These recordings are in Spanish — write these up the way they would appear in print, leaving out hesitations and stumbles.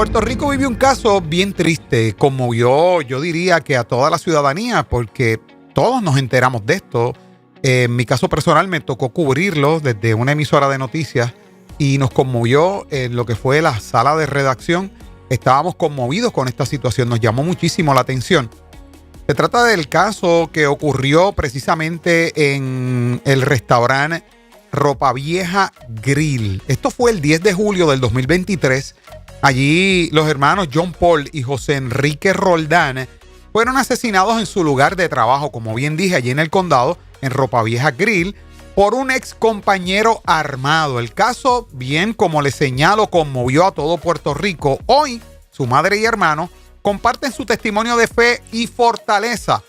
Puerto Rico vive un caso bien triste, conmovió, yo diría que a toda la ciudadanía, porque todos nos enteramos de esto. En mi caso personal me tocó cubrirlo desde una emisora de noticias y nos conmovió en lo que fue la sala de redacción. Estábamos conmovidos con esta situación, nos llamó muchísimo la atención. Se trata del caso que ocurrió precisamente en el restaurante Ropa Vieja Grill. Esto fue el 10 de julio del 2023. Allí los hermanos John Paul y José Enrique Roldán fueron asesinados en su lugar de trabajo, como bien dije, allí en el condado, en Ropa Vieja Grill, por un ex compañero armado. El caso, bien como les señalo, conmovió a todo Puerto Rico. Hoy, su madre y hermano comparten su testimonio de fe y fortaleza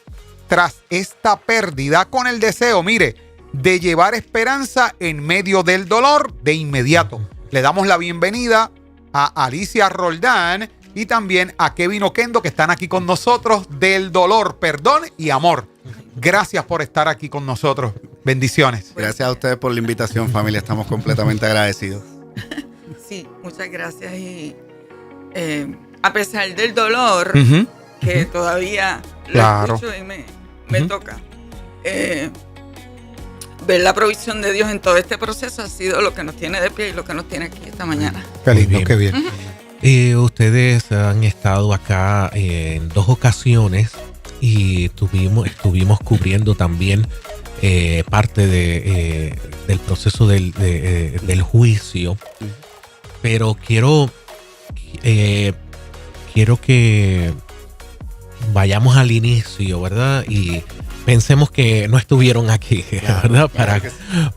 tras esta pérdida, con el deseo, mire, de llevar esperanza en medio del dolor de inmediato. Le damos la bienvenida a Alicia Roldán y también a Kevin Oquendo, que están aquí con nosotros, del dolor, perdón y amor. Gracias por estar aquí con nosotros. Bendiciones. Gracias a ustedes por la invitación, familia. Estamos completamente agradecidos. Sí, muchas gracias. Y a pesar del dolor, que todavía lo escucho y me toca, ver la provisión de Dios en todo este proceso ha sido lo que nos tiene de pie y lo que nos tiene aquí esta mañana. Qué lindo, qué bien. Ustedes han estado acá en 2 ocasiones y estuvimos cubriendo también parte del proceso del juicio. Pero quiero que vayamos al inicio, ¿verdad? Y pensemos que no estuvieron aquí, ¿verdad?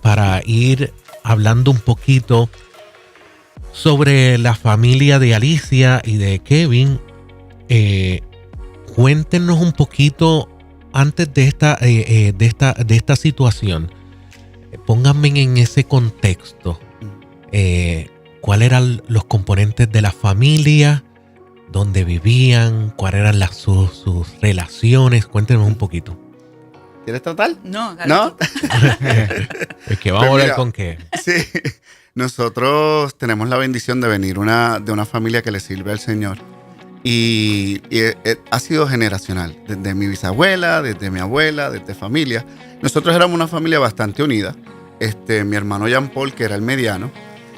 Para ir hablando un poquito sobre la familia de Alicia y de Kevin. Cuéntenos un poquito antes de esta situación. Pónganme en ese contexto. ¿Cuáles eran los componentes de la familia? ¿Dónde vivían? ¿Cuáles eran sus relaciones? Cuéntenos un poquito. ¿Quieres tratar? No, dale. ¿No? Es que vamos a hablar con qué. Sí, nosotros tenemos la bendición de venir de una familia que le sirve al Señor. Y ha sido generacional. Desde mi bisabuela, desde mi abuela, desde familia. Nosotros éramos una familia bastante unida. Mi hermano Jean Paul, que era el mediano,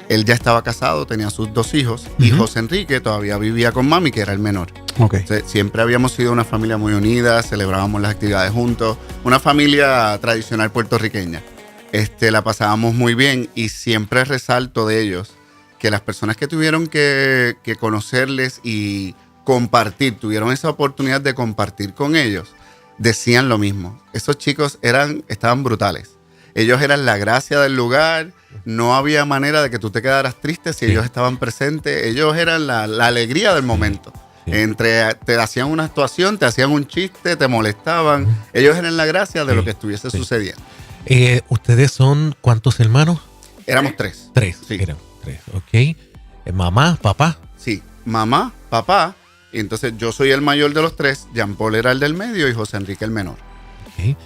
él ya estaba casado, tenía sus 2 hijos. Y José Enrique todavía vivía con mami, que era el menor. Okay. Entonces, siempre habíamos sido una familia muy unida, celebrábamos las actividades juntos. Una familia tradicional puertorriqueña. La pasábamos muy bien y siempre resalto de ellos que las personas que tuvieron que conocerles y compartir, tuvieron esa oportunidad de compartir con ellos, decían lo mismo. Esos chicos estaban brutales. Ellos eran la gracia del lugar. No había manera de que tú te quedaras triste si ellos estaban presentes. Ellos eran la alegría del momento. Sí. Te hacían una actuación, te hacían un chiste, te molestaban. Ellos eran la gracia de lo que estuviese sucediendo. ¿Ustedes son cuántos hermanos? Éramos 3. 3. Sí. Eran 3, ok. ¿Mamá, papá? Sí, mamá, papá. Y entonces yo soy el mayor de los 3. Jean Paul era el del medio y José Enrique el menor. Ok.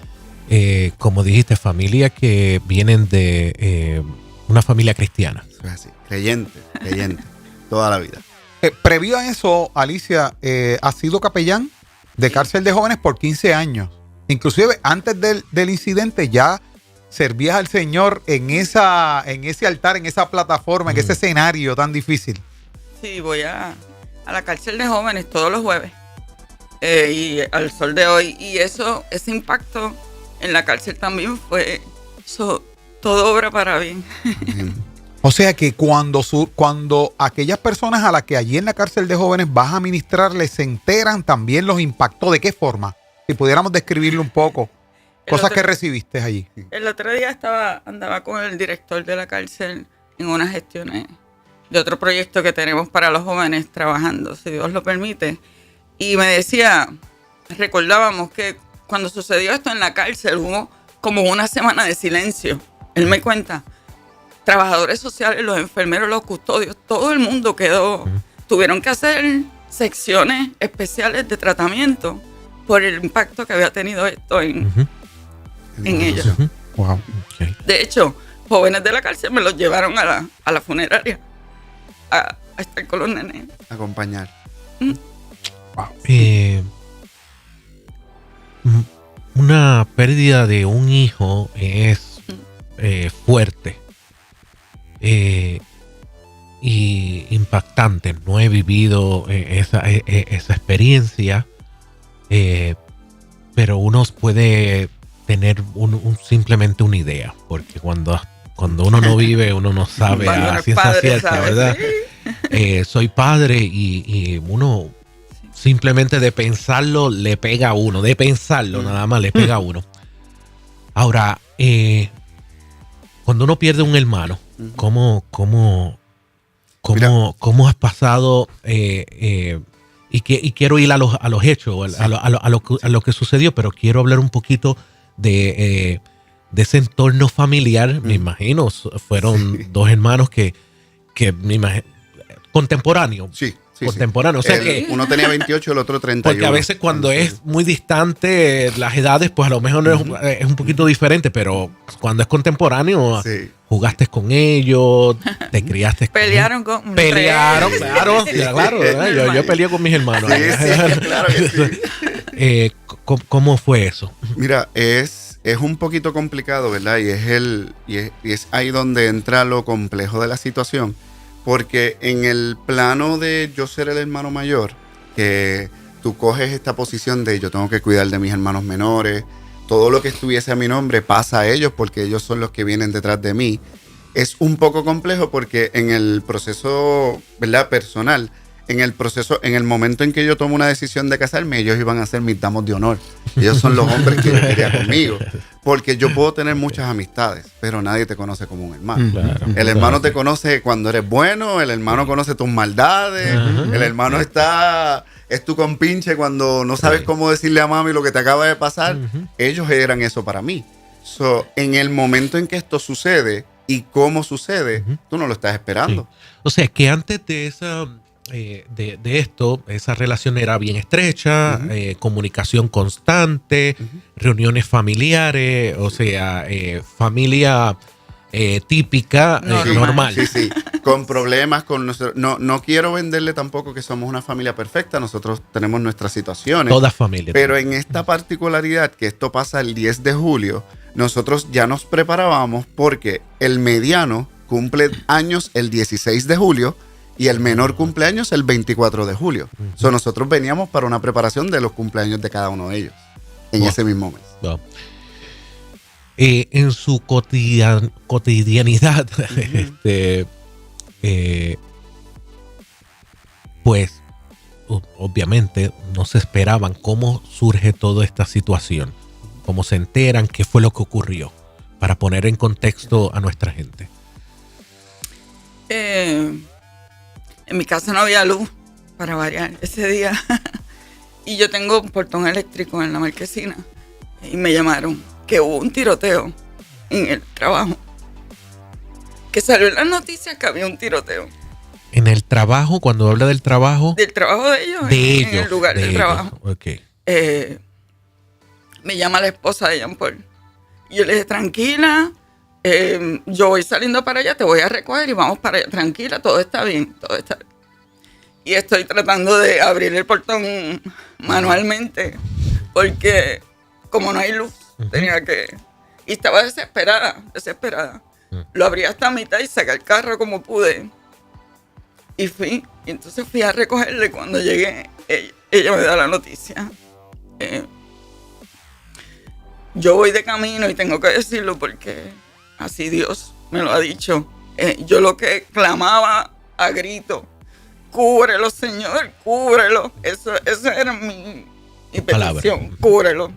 Como dijiste, familia que vienen de una familia cristiana. Así, creyente, toda la vida. Previo a eso, Alicia, ha sido capellán de cárcel de jóvenes por 15 años. Inclusive antes del incidente ya servías al Señor en ese altar, en esa plataforma, en ese escenario tan difícil. Sí, voy a la cárcel de jóvenes todos los jueves y al sol de hoy. Y ese impacto en la cárcel también fue todo obra para bien. O sea que cuando aquellas personas a las que allí en la cárcel de jóvenes vas a ministrarles se enteran, también los impactó. ¿De qué forma? Si pudiéramos describirlo un poco. Cosas que recibiste allí. El otro día andaba con el director de la cárcel en unas gestiones de otro proyecto que tenemos para los jóvenes trabajando, si Dios lo permite. Y me decía, recordábamos que cuando sucedió esto en la cárcel hubo como una semana de silencio. Él me cuenta, trabajadores sociales, los enfermeros, los custodios, todo el mundo tuvieron que hacer secciones especiales de tratamiento por el impacto que había tenido esto en ellos. Wow. Okay. De hecho, jóvenes de la cárcel me los llevaron a la funeraria a estar con los nenes acompañar. Una pérdida de un hijo es fuerte y impactante. No he vivido esa experiencia, pero uno puede tener simplemente una idea, porque cuando uno no vive, uno no sabe a ciencia cierta, ¿verdad? Sí. Soy padre y uno simplemente de pensarlo le pega a uno, nada más le pega a uno. Ahora, cuando uno pierde un hermano, ¿cómo has pasado? Y quiero ir a los hechos, sí, a lo que sucedió, pero quiero hablar un poquito de ese entorno familiar. Me imagino, fueron dos hermanos que me imagino, contemporáneos. Sí. Contemporáneos. O sea que uno tenía 28, el otro 31. Porque a veces cuando es muy distante las edades, pues a lo mejor es un poquito diferente, pero cuando es contemporáneo, jugaste con ellos, te criaste con Pelearon, claro. Yo peleé con mis hermanos. Sí, claro que sí. ¿Cómo fue eso? Mira, es un poquito complicado, ¿verdad? Y es ahí donde entra lo complejo de la situación. Porque en el plano de yo ser el hermano mayor, que tú coges esta posición de yo tengo que cuidar de mis hermanos menores, todo lo que estuviese a mi nombre pasa a ellos porque ellos son los que vienen detrás de mí. Es un poco complejo porque en el proceso, ¿verdad?, personal, en el momento en que yo tomo una decisión de casarme, ellos iban a ser mis damos de honor. Ellos son los hombres que yo quería conmigo. Porque yo puedo tener muchas amistades, pero nadie te conoce como un hermano. Claro, el hermano te conoce cuando eres bueno, el hermano conoce tus maldades, el hermano es tu compinche cuando no sabes cómo decirle a mami lo que te acaba de pasar. Ellos eran eso para mí. En el momento en que esto sucede y cómo sucede, tú no lo estás esperando. Sí. O sea, que antes de esa... de esto, esa relación era bien estrecha, comunicación constante, reuniones familiares, o sea, familia típica, normal. Sí, con problemas, no quiero venderle tampoco que somos una familia perfecta, nosotros tenemos nuestras situaciones. Todas familias. Pero en esta particularidad, que esto pasa el 10 de julio, nosotros ya nos preparábamos porque el mediano cumple años el 16 de julio, y el menor cumpleaños el 24 de julio. Nosotros veníamos para una preparación de los cumpleaños de cada uno de ellos en ese mismo mes. En su cotidianidad, pues obviamente no se esperaban cómo surge toda esta situación, cómo se enteran, qué fue lo que ocurrió, para poner en contexto a nuestra gente. En mi casa no había luz, para variar, ese día. Y yo tengo un portón eléctrico en la marquesina. Y me llamaron que hubo un tiroteo en el trabajo. Que salió en las noticias que había un tiroteo. En el trabajo, cuando habla del trabajo... Del trabajo de ellos. En el lugar de trabajo. Okay. Me llama la esposa de Jean Paul. Y yo le dije, tranquila, yo voy saliendo para allá, te voy a recoger y vamos para allá. Tranquila, todo está bien, todo está bien. Y estoy tratando de abrir el portón manualmente porque como no hay luz, tenía que... Y estaba desesperada. Lo abrí hasta a mitad y saqué el carro como pude. Y fui, y entonces fui a recogerle. Cuando llegué, ella me da la noticia. Yo voy de camino y tengo que decirlo porque así Dios me lo ha dicho. Yo lo que clamaba a grito: cúbrelo, Señor, cúbrelo. Esa era mi petición, cúbrelo.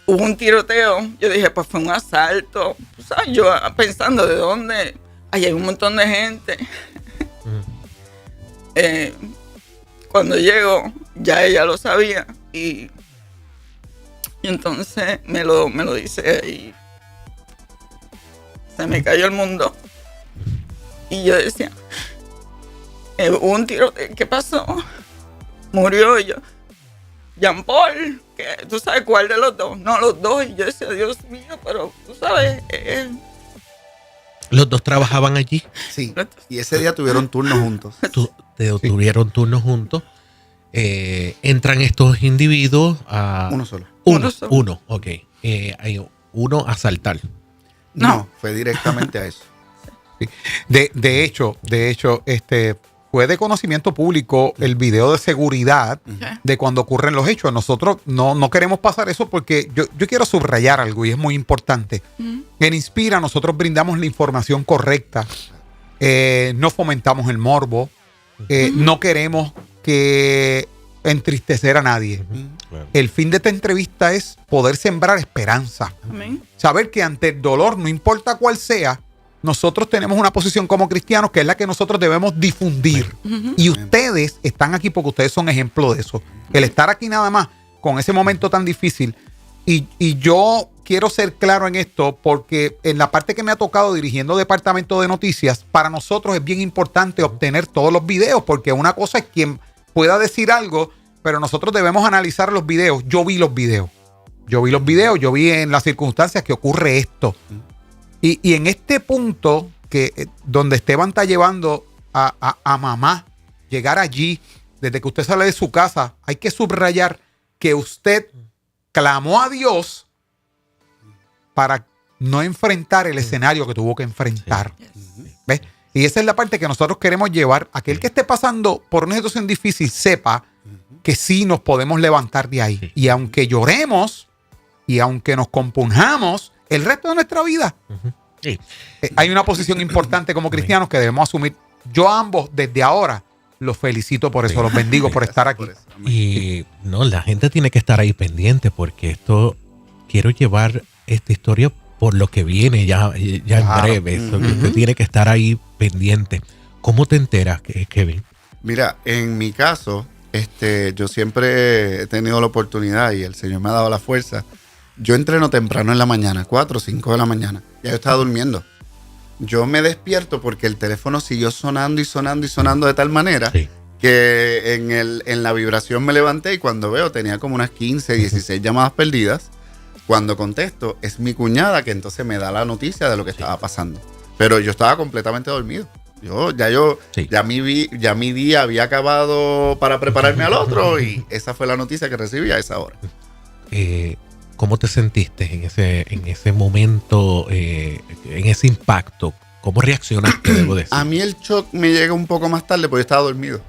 Hubo un tiroteo. Yo dije, pues fue un asalto. ¿Sabes? Yo pensando de dónde. Ahí hay un montón de gente. Cuando llego, ya ella lo sabía. Y entonces me lo dice y se me cayó el mundo. Y yo decía, hubo un tiroteo, ¿qué pasó? Murió. Y yo, Jean Paul, ¿tú sabes cuál de los dos? No, los dos. Y yo decía, Dios mío, pero tú sabes. ¿Los dos trabajaban allí? Sí, y ese día tuvieron turnos juntos. Tuvieron turnos juntos. Entran estos individuos a... Uno solo. Uno, ok. Hay uno a asaltar. No, fue directamente a eso. Sí. De hecho, fue de conocimiento público el video de seguridad de cuando ocurren los hechos. Nosotros no queremos pasar eso porque yo quiero subrayar algo y es muy importante. En Inspira nosotros brindamos la información correcta, no fomentamos el morbo, no queremos que entristecer a nadie. Claro. El fin de esta entrevista es poder sembrar esperanza. Amén. Saber que ante el dolor, no importa cuál sea, nosotros tenemos una posición como cristianos que es la que nosotros debemos difundir. Y ustedes están aquí porque ustedes son ejemplo de eso. El estar aquí nada más con ese momento tan difícil. Y yo quiero ser claro en esto porque en la parte que me ha tocado dirigiendo departamento de noticias, para nosotros es bien importante obtener todos los videos porque una cosa es quien pueda decir algo, pero nosotros debemos analizar los videos. Yo vi los videos, yo vi en las circunstancias que ocurre esto. Y en este punto donde Esteban está llevando a mamá, llegar allí, desde que usted sale de su casa, hay que subrayar que usted clamó a Dios para no enfrentar el escenario que tuvo que enfrentar. ¿Ves? Y esa es la parte que nosotros queremos llevar. Aquel que esté pasando por una situación difícil sepa que sí nos podemos levantar de ahí. Sí. Y aunque lloremos y aunque nos compunjamos el resto de nuestra vida, Sí. hay una posición importante como cristianos que debemos asumir. Yo a ambos desde ahora los felicito por eso, los bendigo por estar aquí. Por eso. Amén. Y no, la gente tiene que estar ahí pendiente porque quiero llevar esta historia por lo que viene ya en Claro. breve. Eso, que usted tiene que estar ahí pendiente. ¿Cómo te enteras, Kevin? Mira, en mi caso, yo siempre he tenido la oportunidad y el Señor me ha dado la fuerza. Yo entreno temprano en la mañana, 4 o 5 de la mañana. Ya yo estaba durmiendo. Yo me despierto porque el teléfono siguió sonando y sonando y sonando de tal manera Sí. que en la vibración me levanté y cuando veo tenía como unas 15, 16 llamadas perdidas. Cuando contesto, es mi cuñada que entonces me da la noticia de lo que estaba pasando. Pero yo estaba completamente dormido. Sí. Ya mi día había acabado para prepararme al otro y esa fue la noticia que recibí a esa hora. ¿Cómo te sentiste en ese momento, en ese impacto? ¿Cómo reaccionaste, debo decir? A mí el shock me llega un poco más tarde porque yo estaba dormido.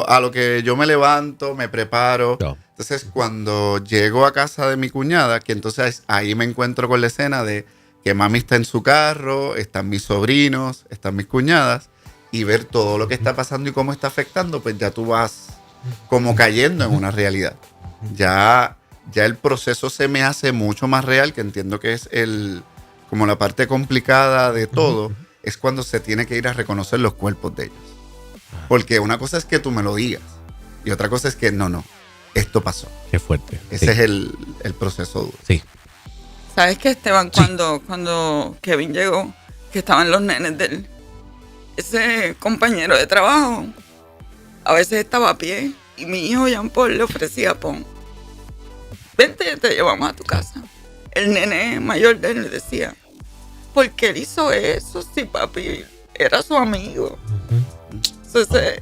A lo que yo me levanto, me preparo. No. Entonces, cuando llego a casa de mi cuñada, que entonces ahí me encuentro con la escena de que mami está en su carro, están mis sobrinos, están mis cuñadas, y ver todo lo que está pasando y cómo está afectando, pues ya tú vas como cayendo en una realidad. Ya el proceso se me hace mucho más real, que entiendo que es como la parte complicada de todo, es cuando se tiene que ir a reconocer los cuerpos de ellos. Porque una cosa es que tú me lo digas y otra cosa es que no, esto pasó. Qué fuerte. Ese es el proceso duro. Sí. ¿Sabes qué, Esteban? Cuando Kevin llegó, que estaban los nenes de él, ese compañero de trabajo a veces estaba a pie y mi hijo Jean Paul le ofrecía pon. Vente, te llevamos a tu casa. El nene mayor de él le decía, ¿por qué él hizo eso? Si papi era su amigo. Entonces,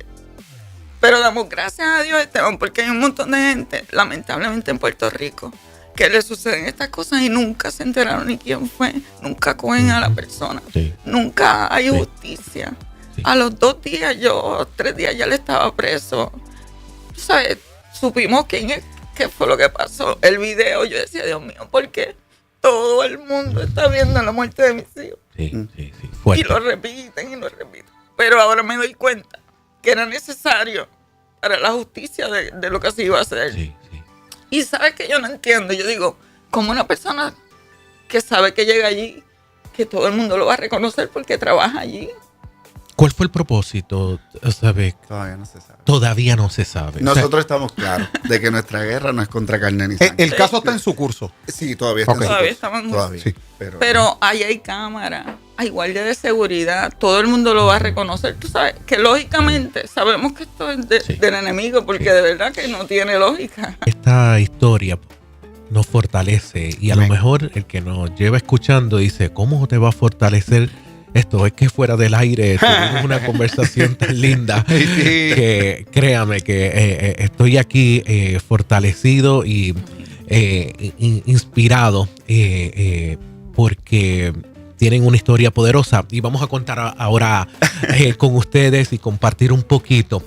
pero damos gracias a Dios, Esteban, porque hay un montón de gente, lamentablemente en Puerto Rico, que le suceden estas cosas y nunca se enteraron ni quién fue, nunca cogen a la persona, Sí. nunca hay Sí. justicia. Sí. A los 2 días, 3 días ya le estaba preso. Tú sabes, supimos quién es, qué fue lo que pasó. El video, yo decía, Dios mío, ¿por qué todo el mundo está viendo la muerte de mis hijos? Sí. Fuerte. Y lo repiten y lo repiten. Pero ahora me doy cuenta que era necesario para la justicia de lo que se iba a hacer. Sí. Y sabes que yo no entiendo. Yo digo, como una persona que sabe que llega allí, que todo el mundo lo va a reconocer porque trabaja allí. ¿Cuál fue el propósito? ¿Sabe? Todavía no se sabe. Todavía no se sabe. Nosotros estamos claros de que nuestra guerra no es contra carne ni sangre. El caso está en su curso. Sí, todavía está en su Todavía curso. estamos en- Todavía. Sí. Pero ahí hay cámara, hay guardia de seguridad, todo el mundo lo va a reconocer. Tú sabes que lógicamente sabemos que esto es Sí. del enemigo, porque de verdad que no tiene lógica. Esta historia nos fortalece y a Amén. lo mejor el que nos lleva escuchando dice, ¿cómo te va a fortalecer esto es que fuera del aire tuvimos una conversación tan linda que créame que estoy aquí fortalecido y inspirado porque tienen una historia poderosa y vamos a contar ahora con ustedes y compartir un poquito.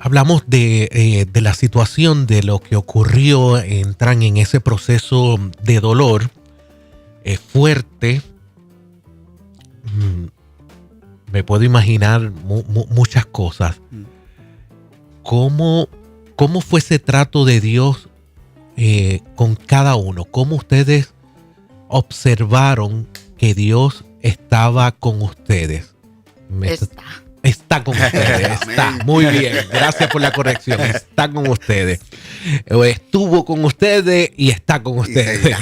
Hablamos de la situación, de lo que ocurrió, entran en ese proceso de dolor fuerte. Me puedo imaginar muchas cosas. ¿Cómo fue ese trato de Dios con cada uno? ¿Cómo ustedes observaron que Dios estaba con ustedes? Está con ustedes, está. Muy bien, gracias por la corrección. Está con ustedes. Estuvo con ustedes y está con ustedes.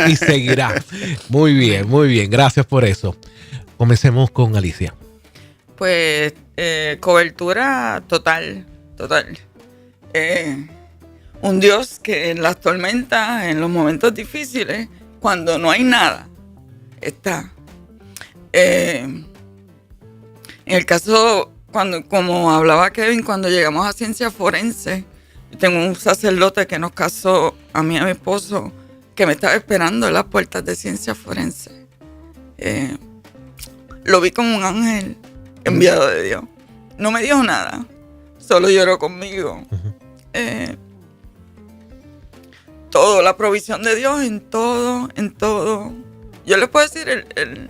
Y seguirá. Muy bien. Gracias por eso. Comencemos con Alicia. Pues cobertura total. Un Dios que en las tormentas, en los momentos difíciles, cuando no hay nada, está. En el caso, como hablaba Kevin, cuando llegamos a ciencia forense, tengo un sacerdote que nos casó a mí y a mi esposo, que me estaba esperando en las puertas de ciencia forense. Lo vi como un ángel enviado de Dios. No me dijo nada, solo lloró conmigo. Todo, la provisión de Dios en todo. Yo les puedo decir, en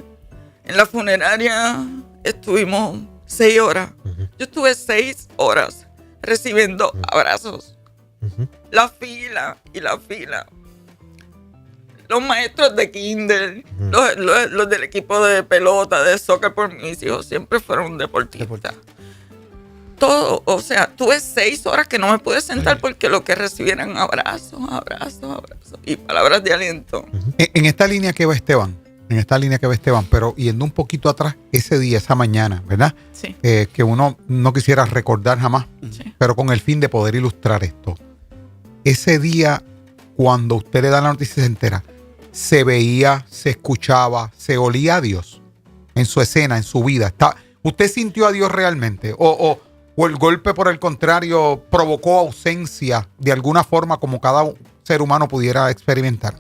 la funeraria estuvimos 6 horas. Yo estuve 6 horas recibiendo abrazos. La fila. Los maestros de kinder, los del equipo de pelota, de soccer, por mis hijos siempre fueron deportistas. Todo, o sea, tuve 6 horas que no me pude sentar porque lo que recibieran abrazos y palabras de aliento. En esta línea que va Esteban, pero yendo un poquito atrás, ese día, esa mañana, ¿verdad? Sí. Que uno no quisiera recordar jamás, Sí. pero con el fin de poder ilustrar esto. Ese día, cuando usted le da la noticia y se entera, se veía, se escuchaba, se olía a Dios en su escena, en su vida. ¿Usted sintió a Dios realmente? ¿O el golpe, por el contrario, provocó ausencia de alguna forma como cada ser humano pudiera experimentar?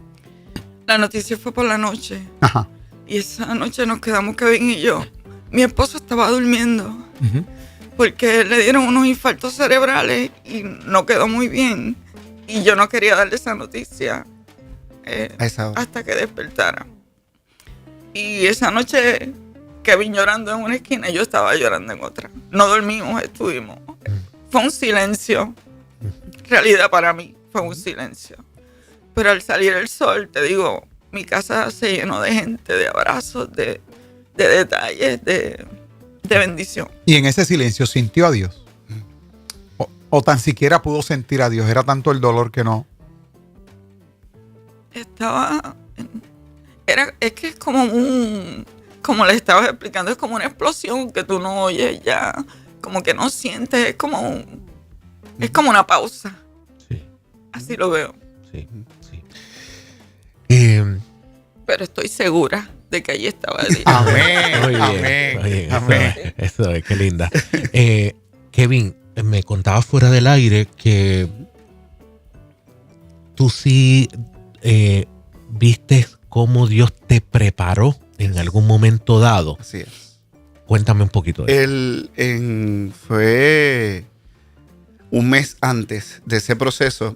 La noticia fue por la noche. Ajá. Y esa noche nos quedamos Kevin y yo. Mi esposo estaba durmiendo porque le dieron unos infartos cerebrales y no quedó muy bien. Y yo no quería darle esa noticia hasta que despertara. Y esa noche Kevin llorando en una esquina y yo estaba llorando en otra. No dormimos, estuvimos. Fue un silencio. Realidad para mí fue un silencio. Pero al salir el sol, te digo, mi casa se llenó de gente, de abrazos, de detalles, de bendición. Y en ese silencio sintió a Dios. O tan siquiera pudo sentir a Dios. Era tanto el dolor que no. Es que es como les estaba explicando, es como una explosión que tú no oyes ya, como que no sientes, es como una pausa. Sí. Así lo veo. Sí. Pero estoy segura de que allí estaba Dios. Amén. Muy bien, Amén. Amén. Eso es, qué linda. Kevin, me contabas fuera del aire que tú sí viste cómo Dios te preparó en algún momento dado. Así es. Cuéntame un poquito de eso. Fue un mes antes de ese proceso.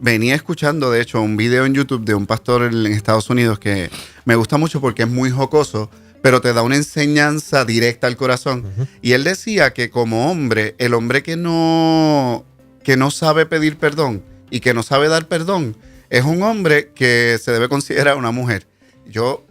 Venía escuchando, de hecho, un video en YouTube de un pastor en Estados Unidos que me gusta mucho porque es muy jocoso, pero te da una enseñanza directa al corazón. Y él decía que como hombre, el hombre que no sabe pedir perdón y que no sabe dar perdón, es un hombre que se debe considerar una mujer. Yo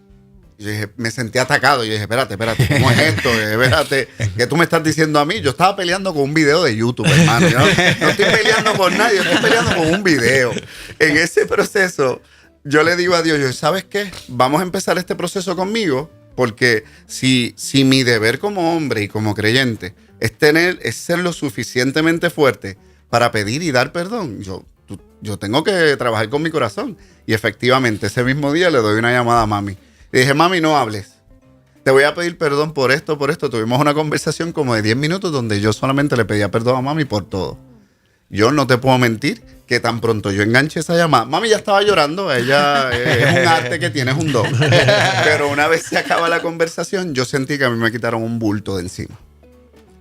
dije, me sentí atacado. Yo dije, espérate, ¿cómo es esto? Espérate, ¿qué tú me estás diciendo a mí? Yo estaba peleando con un video de YouTube, hermano. Yo no estoy peleando con nadie, yo estoy peleando con un video. En ese proceso, yo le digo a Dios, ¿sabes qué? Vamos a empezar este proceso conmigo, porque si mi deber como hombre y como creyente es ser lo suficientemente fuerte para pedir y dar perdón, yo tengo que trabajar con mi corazón. Y efectivamente, ese mismo día le doy una llamada a mami. Le dije, mami, no hables. te voy a pedir perdón por esto, por esto. Tuvimos una conversación como de 10 minutos donde yo solamente le pedía perdón a mami por todo. Yo no te puedo mentir que tan pronto yo enganché esa llamada, mami ya estaba llorando, ella es un arte que tiene, es un don. Pero una vez se acaba la conversación, yo sentí que a mí me quitaron un bulto de encima.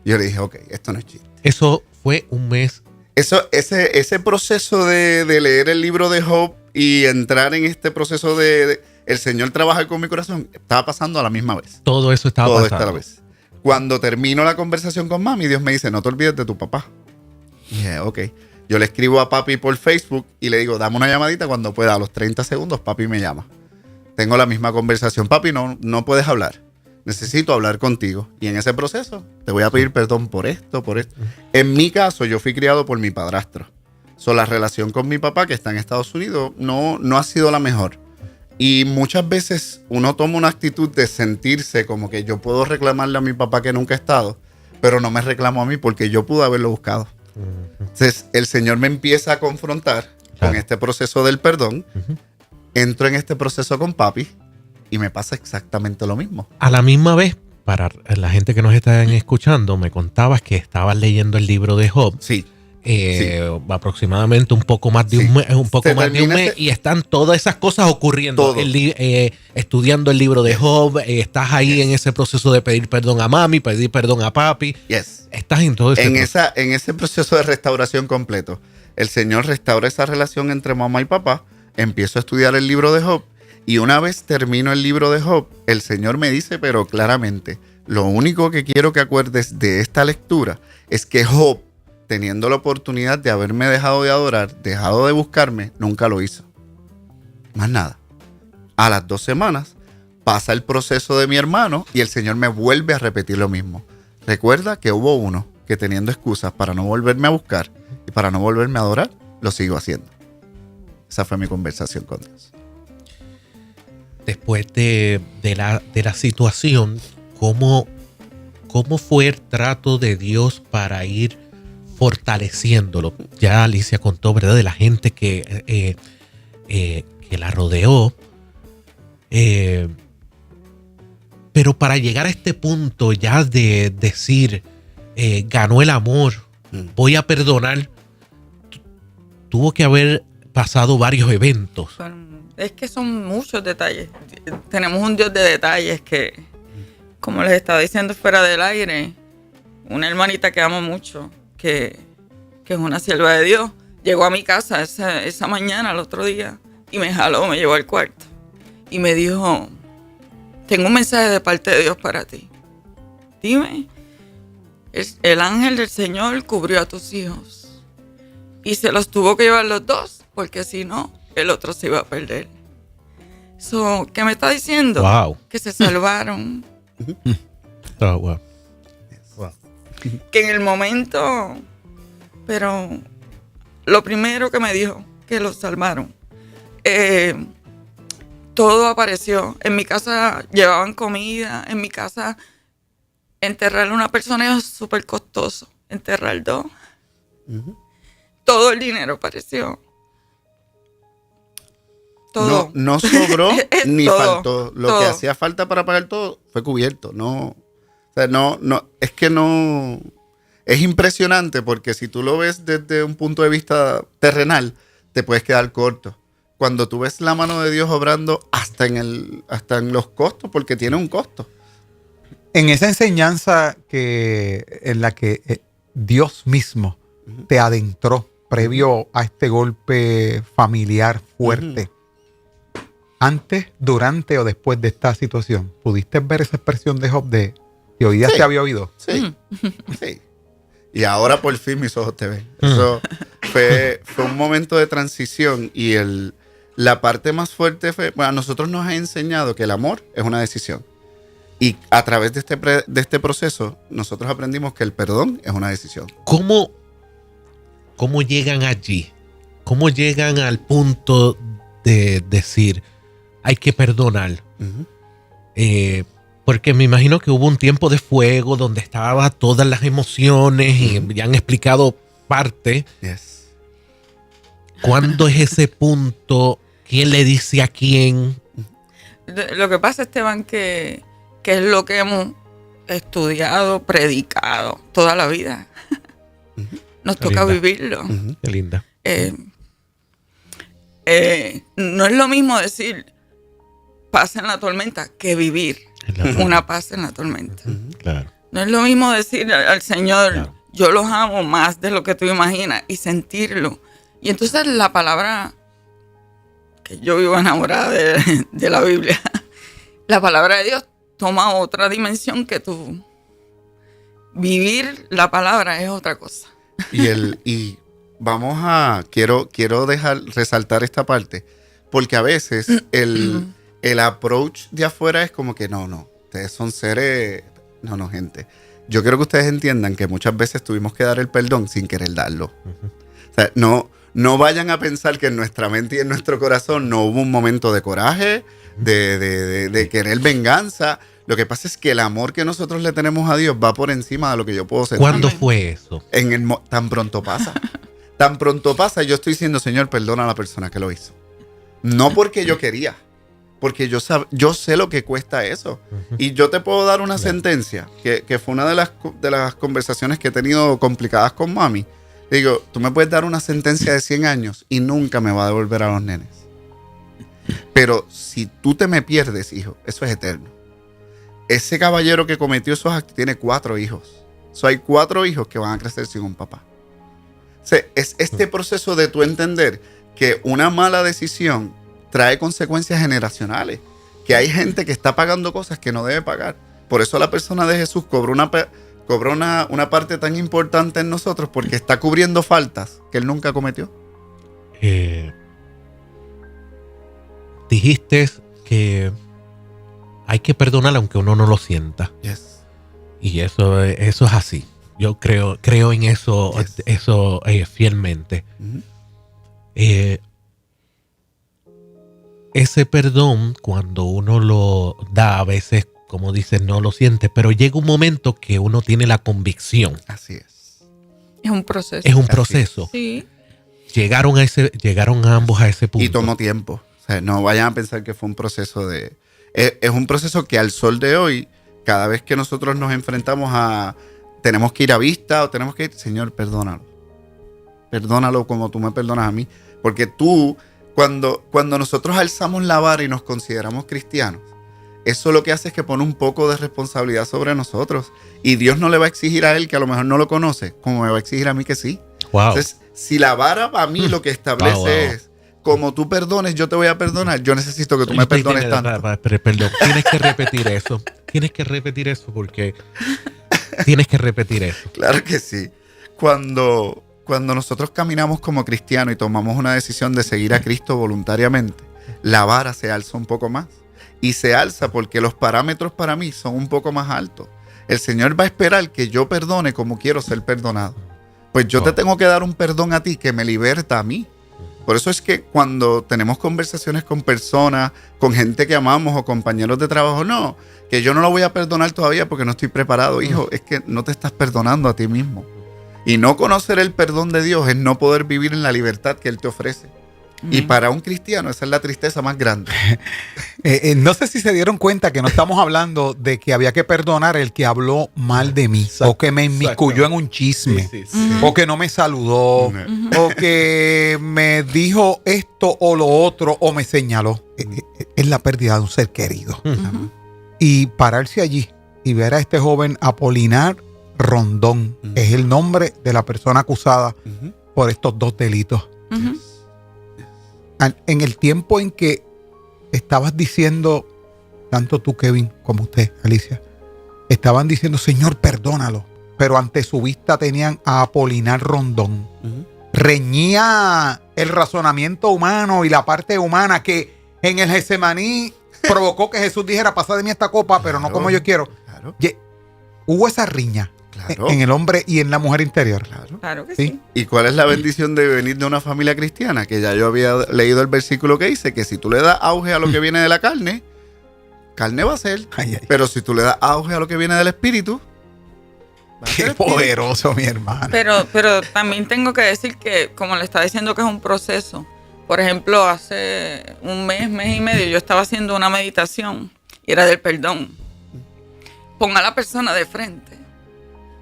Yo le dije, ok, esto no es chiste. Eso fue un mes. Ese proceso de leer el libro de Job y entrar en este proceso de el Señor trabajar con mi corazón, estaba pasando a la misma vez. Todo eso estaba Todo pasando. está a la vez. Cuando termino la conversación con mami, Dios me dice, no te olvides de tu papá. Y dije, ok. Yo le escribo a papi por Facebook y le digo, dame una llamadita cuando pueda. A los 30 segundos, papi me llama. Tengo la misma conversación. Papi, no puedes hablar. Necesito hablar contigo. Y en ese proceso, te voy a pedir perdón por esto, por esto. En mi caso, yo fui criado por mi padrastro. La relación con mi papá, que está en Estados Unidos, no ha sido la mejor. Y muchas veces uno toma una actitud de sentirse como que yo puedo reclamarle a mi papá que nunca ha estado, pero no me reclamo a mí porque yo pude haberlo buscado. Entonces, el Señor me empieza a confrontar con este proceso del perdón. Entro en este proceso con papi y me pasa exactamente lo mismo. A la misma vez, para la gente que nos está escuchando, me contabas que estabas leyendo el libro de Job. Sí. Aproximadamente un poco más de un mes, y están todas esas cosas ocurriendo. Estudiando el libro de Job, estás ahí en ese proceso de pedir perdón a mami, pedir perdón a papi. Estás en todo ese proceso. En ese proceso de restauración completo. El Señor restaura esa relación entre mamá y papá. Empiezo a estudiar el libro de Job y una vez termino el libro de Job, el Señor me dice, pero claramente, lo único que quiero que acuerdes de esta lectura es que Job, teniendo la oportunidad de haberme dejado de adorar, dejado de buscarme, nunca lo hizo. Más nada. A las 2 semanas pasa el proceso de mi hermano y el Señor me vuelve a repetir lo mismo. Recuerda que hubo uno que teniendo excusas para no volverme a buscar y para no volverme a adorar, lo sigo haciendo. Esa fue mi conversación con Dios. Después de la situación, ¿cómo fue el trato de Dios para ir fortaleciéndolo? Ya Alicia contó, ¿verdad?, de la gente que la rodeó. Pero para llegar a este punto ya de decir, ganó el amor, voy a perdonar, tuvo que haber pasado varios eventos. Es que son muchos detalles. Tenemos un Dios de detalles que, como les estaba diciendo fuera del aire, una hermanita que amo mucho, que es una sierva de Dios, llegó a mi casa esa mañana, el otro día, y me jaló, me llevó al cuarto. Y me dijo, tengo un mensaje de parte de Dios para ti. Dime, el ángel del Señor cubrió a tus hijos. Y se los tuvo que llevar los dos, porque si no, el otro se iba a perder. ¿Qué me está diciendo? Wow. Que se salvaron. Oh, wow. Que en el momento, pero lo primero que me dijo, que los salvaron. Todo apareció. En mi casa llevaban comida. En mi casa enterrar a una persona es súper costoso. Enterrar 2. Todo el dinero apareció. Todo. No sobró ni todo, faltó. Lo que hacía falta para pagar todo fue cubierto. Es que no. Es impresionante porque si tú lo ves desde un punto de vista terrenal, te puedes quedar corto. Cuando tú ves la mano de Dios obrando hasta en los costos, porque tiene un costo. En esa enseñanza en la que Dios mismo te adentró previo a este golpe familiar fuerte, antes, durante o después de esta situación, ¿pudiste ver esa expresión de Job de que hoy día te había oído? Sí, sí. Y ahora por fin mis ojos te ven. Eso fue un momento de transición y la parte más fuerte fue, bueno, a nosotros nos ha enseñado que el amor es una decisión. Y a través de este proceso, nosotros aprendimos que el perdón es una decisión. ¿Cómo llegan allí? ¿Cómo llegan al punto de decir, hay que perdonar? Porque me imagino que hubo un tiempo de fuego donde estaban todas las emociones y ya han explicado parte. Yes. ¿Cuándo es ese punto? ¿Quién le dice a quién? Lo que pasa, Esteban, que que es lo que hemos estudiado, predicado toda la vida. Nos Qué toca linda. vivirlo. Qué linda. No es lo mismo decir paz en la tormenta que vivir una paz en la tormenta. Claro. No es lo mismo decir al Señor, Claro. yo los amo más de lo que tú imaginas, y sentirlo. Y entonces la palabra, que yo vivo enamorada de la Biblia, la palabra de Dios toma otra dimensión que tú. Vivir la palabra es otra cosa. Y quiero resaltar esta parte, porque a veces el approach de afuera es como que no, ustedes son seres, no, gente. Yo quiero que ustedes entiendan que muchas veces tuvimos que dar el perdón sin querer darlo. O sea, no vayan a pensar que en nuestra mente y en nuestro corazón no hubo un momento de coraje, de querer venganza. Lo que pasa es que el amor que nosotros le tenemos a Dios va por encima de lo que yo puedo sentir. ¿Cuándo fue eso? Tan pronto pasa. Tan pronto pasa, yo estoy diciendo, Señor, perdona a la persona que lo hizo. No porque yo quería, porque yo sé lo que cuesta eso. Y yo te puedo dar una sentencia, que fue una de las conversaciones que he tenido complicadas con mami. Le digo, tú me puedes dar una sentencia de 100 años y nunca me va a devolver a los nenes. Pero si tú te me pierdes, hijo, eso es eterno. Ese caballero que cometió esos actos tiene 4 hijos. Hay 4 hijos que van a crecer sin un papá. O sea, es este proceso de tú entender que una mala decisión trae consecuencias generacionales. Que hay gente que está pagando cosas que no debe pagar. Por eso la persona de Jesús cobró una parte tan importante en nosotros, porque está cubriendo faltas que él nunca cometió. Dijiste que hay que perdonar aunque uno no lo sienta. Yes. Y eso es así. Yo creo en eso, Yes. eso fielmente. Uh-huh. Ese perdón, cuando uno lo da, a veces, como dices, no lo siente, pero llega un momento que uno tiene la convicción. Así es. Es un proceso. Es un proceso. Sí. Llegaron ambos a ese punto. Y tomó tiempo. O sea, no vayan a pensar que fue un proceso de... Es un proceso que al sol de hoy, cada vez que nosotros nos enfrentamos a... Tenemos que ir a vista o tenemos que ir... Señor, perdónalo. Perdónalo como tú me perdonas a mí. Porque tú, cuando nosotros alzamos la vara y nos consideramos cristianos, eso lo que hace es que pone un poco de responsabilidad sobre nosotros. Y Dios no le va a exigir a él, que a lo mejor no lo conoce, como me va a exigir a mí que sí. Wow. Entonces, si la vara para mí lo que establece Wow. es, como tú perdones, yo te voy a perdonar, yo necesito que tú me perdones tanto. Perdón, tienes que repetir eso. Tienes que repetir eso porque tienes que repetir eso. Claro que sí. Cuando nosotros caminamos como cristianos y tomamos una decisión de seguir a Cristo voluntariamente, la vara se alza un poco más. Y se alza porque los parámetros para mí son un poco más altos. El Señor va a esperar que yo perdone como quiero ser perdonado. Pues yo te tengo que dar un perdón a ti que me liberta a mí. Por eso es que cuando tenemos conversaciones con personas, con gente que amamos o compañeros de trabajo, no, que yo no lo voy a perdonar todavía porque no estoy preparado. Hijo, es que no te estás perdonando a ti mismo. Y no conocer el perdón de Dios es no poder vivir en la libertad que Él te ofrece. Y para un cristiano esa es la tristeza más grande. No sé si se dieron cuenta que no estamos hablando de que había que perdonar el que habló mal de mí, Exacto, o que me inmiscuyó en un chisme, Sí. o que no me saludó, o que me dijo esto o lo otro, o me señaló. Es la pérdida de un ser querido. Y pararse allí y ver a este joven Apolinar Rondón, es el nombre de la persona acusada por estos 2 delitos. En el tiempo en que estabas diciendo, tanto tú, Kevin, como usted, Alicia, estaban diciendo, Señor, perdónalo, pero ante su vista tenían a Apolinar Rondón. Reñía el razonamiento humano y la parte humana que en el Getsemaní provocó que Jesús dijera, pasa de mí esta copa, pero no como yo quiero. Claro. Hubo esa riña en el hombre y en la mujer interior. Claro que Sí. sí. ¿Y cuál es la bendición de venir de una familia cristiana? Que ya yo había leído el versículo que dice que si tú le das auge a lo que viene de la carne, carne va a ser. Ay, ay. Pero si tú le das auge a lo que viene del espíritu, va a ser Qué espíritu. poderoso, mi hermano. Pero también tengo que decir que, como le estaba diciendo, que es un proceso. Por ejemplo, hace un mes y medio, yo estaba haciendo una meditación y era del perdón. pon a la persona de frente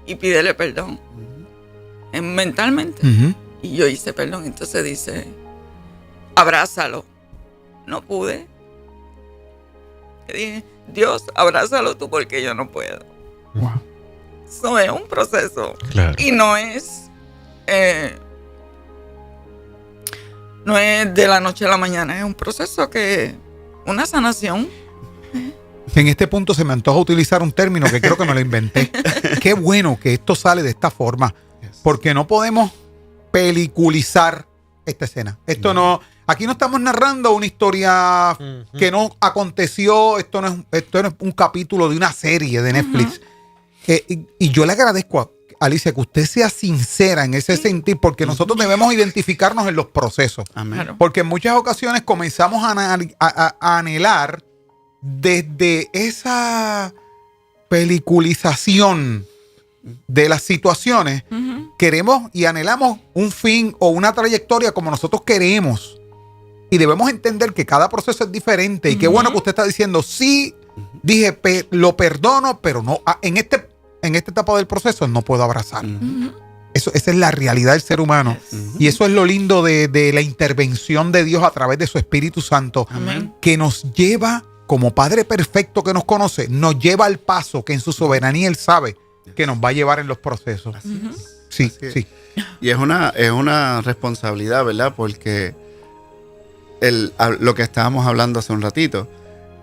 y pídele perdón. Mentalmente. Y yo hice perdón. Entonces dice, abrázalo. No pude. Le dije, Dios, abrázalo tú porque yo no puedo. Wow. Eso es un proceso. Claro. Y no es de la noche a la mañana. Es un proceso una sanación. En este punto se me antoja utilizar un término que creo que me lo inventé. Qué bueno que esto sale de esta forma, porque no podemos peliculizar esta escena. Esto no, aquí no estamos narrando una historia que no aconteció. Esto no es un capítulo de una serie de Netflix. Y yo le agradezco a Alicia que usted sea sincera en ese sentir, porque nosotros debemos identificarnos en los procesos. Amén. Claro. Porque en muchas ocasiones comenzamos a anhelar desde esa peliculización de las situaciones. Queremos y anhelamos un fin o una trayectoria como nosotros queremos. Y debemos entender que cada proceso es diferente. Y qué bueno que usted está diciendo, sí, dije, lo perdono, pero no, en esta etapa del proceso no puedo abrazar. Esa es la realidad del ser humano. Y eso es lo lindo de la intervención de Dios a través de su Espíritu Santo. Amén. Que nos lleva, como Padre perfecto que nos conoce, nos lleva al paso que en su soberanía Él sabe que nos va a llevar en los procesos. Así es. Sí, Así es. sí. Y es una responsabilidad, ¿verdad? Porque lo que estábamos hablando hace un ratito,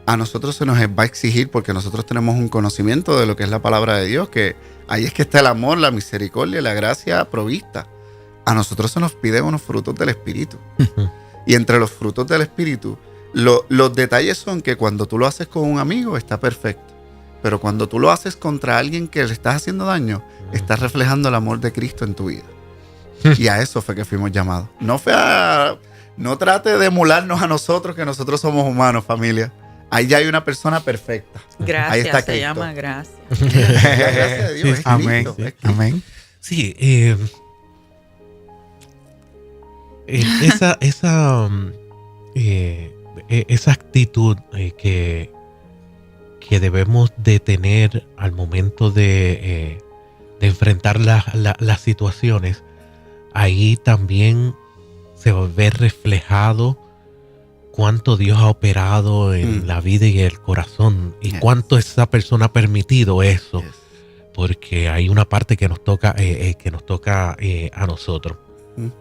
a nosotros se nos va a exigir, porque nosotros tenemos un conocimiento de lo que es la palabra de Dios, que ahí es que está el amor, la misericordia y la gracia provista. A nosotros se nos piden unos frutos del Espíritu. Y entre los frutos del Espíritu, los detalles son que cuando tú lo haces con un amigo está perfecto, pero cuando tú lo haces contra alguien que le estás haciendo daño, estás reflejando el amor de Cristo en tu vida. Y a eso fue que fuimos llamados. No trate de emularnos a nosotros, que nosotros somos humanos, familia. Ahí ya hay una persona perfecta. Ahí Gracias, está se Cristo. llama gracias. La gracia de Dios es Amén. Cristo, es Cristo. Amén. Sí, esa actitud que debemos de tener al momento de enfrentar las situaciones, ahí también se va a ver reflejado cuánto Dios ha operado en la vida y el corazón, y cuánto esa persona ha permitido eso. Yes. Porque hay una parte que nos toca a nosotros.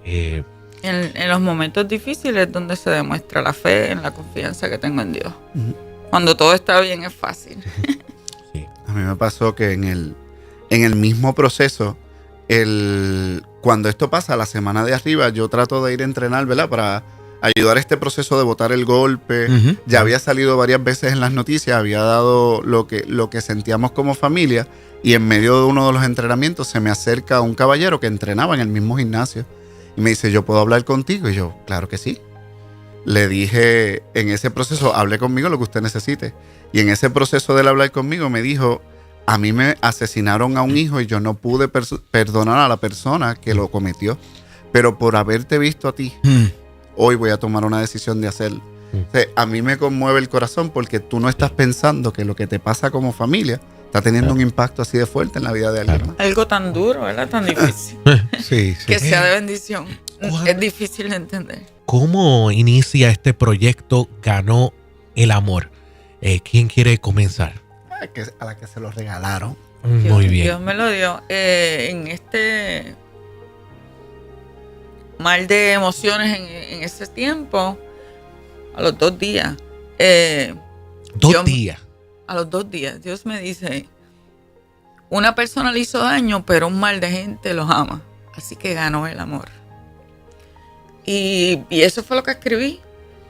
En los momentos difíciles es donde se demuestra la fe, en la confianza que tengo en Dios. Cuando todo está bien es fácil. Sí. A mí me pasó que en el mismo proceso, cuando esto pasa, la semana de arriba, yo trato de ir a entrenar, ¿verdad? Para ayudar a este proceso de botar el golpe. Ya había salido varias veces en las noticias, había dado lo que sentíamos como familia, y en medio de uno de los entrenamientos se me acerca un caballero que entrenaba en el mismo gimnasio y me dice, ¿yo puedo hablar contigo? Y yo, claro que sí. Le dije, en ese proceso, hable conmigo lo que usted necesite. Y en ese proceso del hablar conmigo me dijo, a mí me asesinaron a un hijo y yo no pude perdonar a la persona que lo cometió, pero por haberte visto a ti, hoy voy a tomar una decisión de hacerlo. O sea, a mí me conmueve el corazón porque tú no estás pensando que lo que te pasa como familia está teniendo un impacto así de fuerte en la vida de alguien más. Algo tan duro, ¿verdad? Tan difícil. Sí, sí. Que sea de bendición. ¿Cuándo? Es difícil de entender. ¿Cómo inicia este proyecto Ganó el Amor? ¿Quién quiere comenzar? A la que se lo regalaron. Muy bien. Dios me lo dio. En este mal de emociones en ese tiempo, a los 2 días. Dos días. A los 2 días, Dios me dice, una persona le hizo daño, pero un mal de gente los ama. Así que ganó el amor. Y eso fue lo que escribí.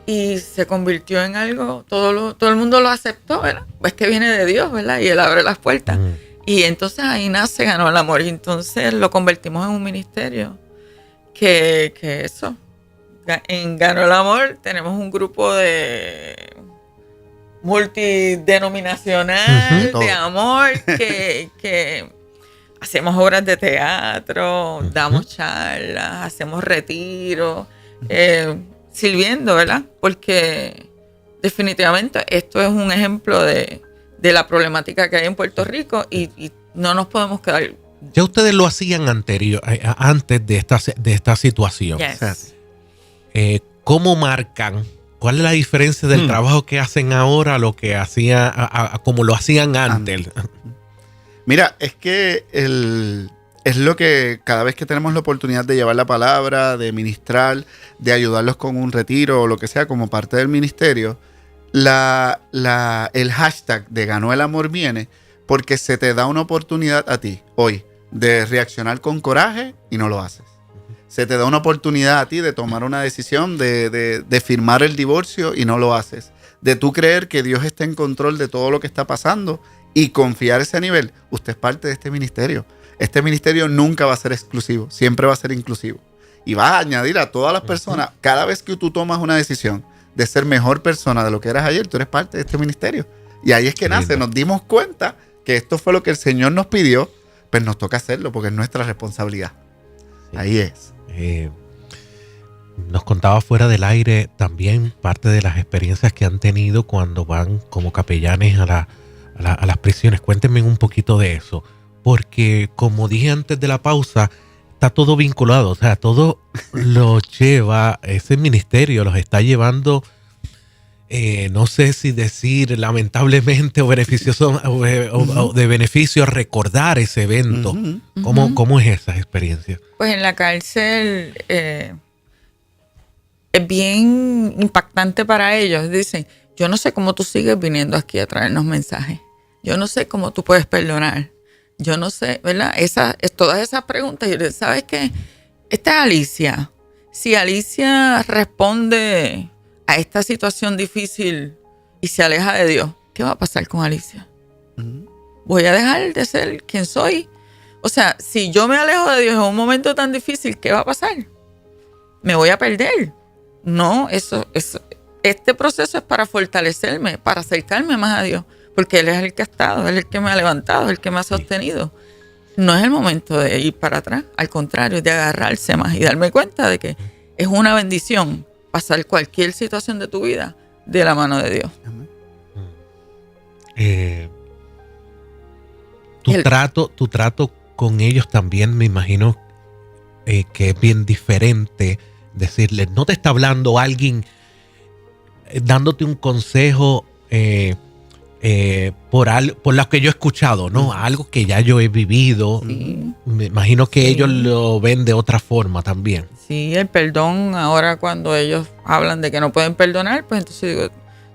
Y se convirtió en algo, todo el mundo lo aceptó, ¿verdad? Pues que viene de Dios, ¿verdad? Y Él abre las puertas. Y entonces ahí nace Ganó el Amor. Y entonces lo convertimos en un ministerio. Que eso. En Ganó el Amor tenemos un grupo de multidenominacional de amor que hacemos obras de teatro, damos charlas, hacemos retiros, sirviendo, ¿verdad? Porque definitivamente esto es un ejemplo de de la problemática que hay en Puerto Rico y no nos podemos quedar. Ya ustedes lo hacían antes de esta situación. Yes. ¿Cómo marcan? ¿Cuál es la diferencia del trabajo que hacen ahora a lo que hacían, a como lo hacían antes? Mira, es que es lo que cada vez que tenemos la oportunidad de llevar la palabra, de ministrar, de ayudarlos con un retiro o lo que sea como parte del ministerio, el hashtag de Ganó el Amor viene porque se te da una oportunidad a ti hoy de reaccionar con coraje y no lo haces. Se te da una oportunidad a ti de tomar una decisión, de firmar el divorcio y no lo haces. De tú creer que Dios está en control de todo lo que está pasando y confiar ese nivel. Usted es parte de este ministerio. Este ministerio nunca va a ser exclusivo, siempre va a ser inclusivo. Y va a añadir a todas las personas, cada vez que tú tomas una decisión de ser mejor persona de lo que eras ayer, tú eres parte de este ministerio. Y ahí es que nace, nos dimos cuenta que esto fue lo que el Señor nos pidió, pues nos toca hacerlo porque es nuestra responsabilidad. Sí. Ahí es. Nos contaba fuera del aire también parte de las experiencias que han tenido cuando van como capellanes a las prisiones. Cuéntenme un poquito de eso, porque como dije antes de la pausa, está todo vinculado, o sea, todo lo lleva, ese ministerio los está llevando, no sé si decir lamentablemente o beneficioso o de beneficio recordar ese evento. ¿Cómo es esa experiencia? Pues en la cárcel es bien impactante para ellos. Dicen, yo no sé cómo tú sigues viniendo aquí a traernos mensajes. Yo no sé cómo tú puedes perdonar. Yo no sé, ¿verdad? Todas esas preguntas. Yo les, ¿sabes qué? Esta es Alicia. Si Alicia responde a esta situación difícil y se aleja de Dios, ¿qué va a pasar con Alicia? ¿Voy a dejar de ser quien soy? O sea, si yo me alejo de Dios en un momento tan difícil, ¿qué va a pasar? ¿Me voy a perder? No, este proceso es para fortalecerme, para acercarme más a Dios, porque Él es el que ha estado, Él es el que me ha levantado, el que me ha sostenido. No es el momento de ir para atrás, al contrario, de agarrarse más y darme cuenta de que es una bendición pasar cualquier situación de tu vida de la mano de Dios. Tu trato con ellos también me imagino que es bien diferente. Decirle, no te está hablando alguien dándote un consejo por lo que yo he escuchado, ¿no? Algo que ya yo he vivido. Sí. Me imagino que ellos lo ven de otra forma también. Sí, el perdón, ahora cuando ellos hablan de que no pueden perdonar, pues entonces digo,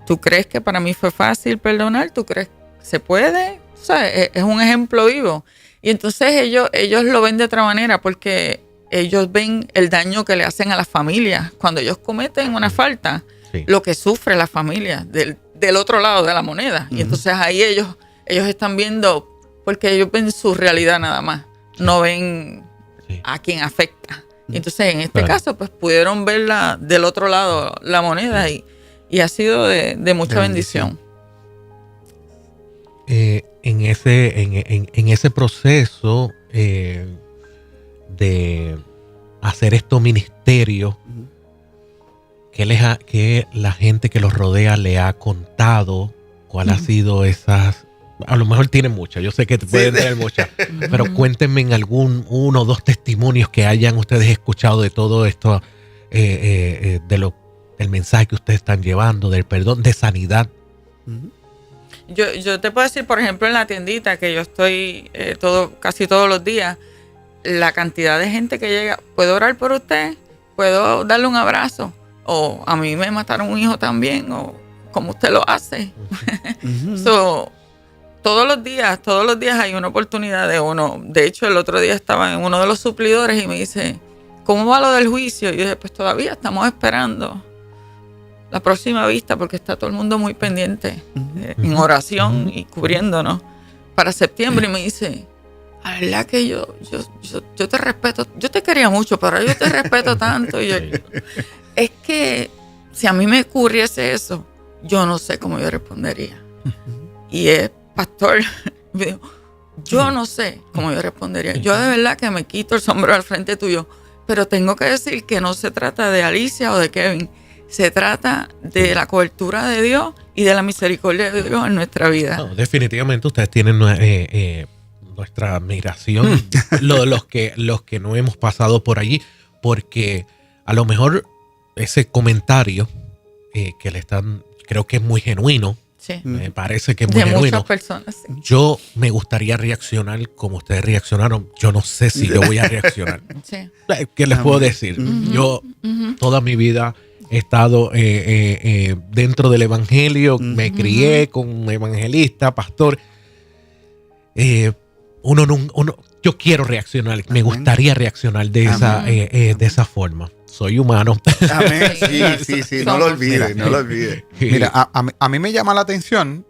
¿tú crees que para mí fue fácil perdonar? ¿Tú crees que se puede? O sea, es un ejemplo vivo. Y entonces ellos lo ven de otra manera porque ellos ven el daño que le hacen a las familias. Cuando ellos cometen una falta, lo que sufre la familia del otro lado de la moneda. Y entonces ahí ellos están viendo, porque ellos ven su realidad nada más, no ven a quien afecta. Y entonces en este caso, pues pudieron ver del otro lado la moneda y ha sido de mucha bendición. En ese proceso de hacer estos ministerios, que la gente que los rodea le ha contado, cuál ha sido esas, a lo mejor tienen muchas, yo sé que pueden tener muchas, pero cuéntenme en uno o dos testimonios que hayan ustedes escuchado de todo esto, del mensaje que ustedes están llevando, del perdón, de sanidad. Yo te puedo decir, por ejemplo, en la tiendita que yo estoy casi todos los días, la cantidad de gente que llega, ¿puedo orar por usted? ¿Puedo darle un abrazo? O a mí me mataron un hijo también, o como usted lo hace. Todos los días hay una oportunidad de uno. De hecho, el otro día estaba en uno de los suplidores y me dice, ¿cómo va lo del juicio? Y yo dije, pues todavía estamos esperando la próxima vista porque está todo el mundo muy pendiente en oración y cubriéndonos para septiembre. Y me dice, la verdad que yo te respeto, yo te quería mucho, pero yo te respeto tanto. Y yo, es que si a mí me ocurriese eso, yo no sé cómo yo respondería. Y es pastor, me dijo, yo no sé cómo yo respondería. Yo de verdad que me quito el sombrero al frente tuyo, pero tengo que decir que no se trata de Alicia o de Kevin. Se trata de la cobertura de Dios y de la misericordia de Dios en nuestra vida. No, definitivamente ustedes tienen nuestra admiración, los que no hemos pasado por allí, porque a lo mejor ese comentario que le están, creo que es muy genuino. Sí. Me parece que es muy De genuino. muchas personas, sí. Yo me gustaría reaccionar como ustedes reaccionaron. Yo no sé si yo voy a reaccionar. Sí. ¿Qué les puedo decir? Yo toda mi vida he estado dentro del evangelio, me crié con un evangelista, pastor. Yo quiero reaccionar, me gustaría reaccionar de esa forma. Soy humano. Amén. Sí. No lo olvides, no lo olvides. Mira, a mí me llama la atención,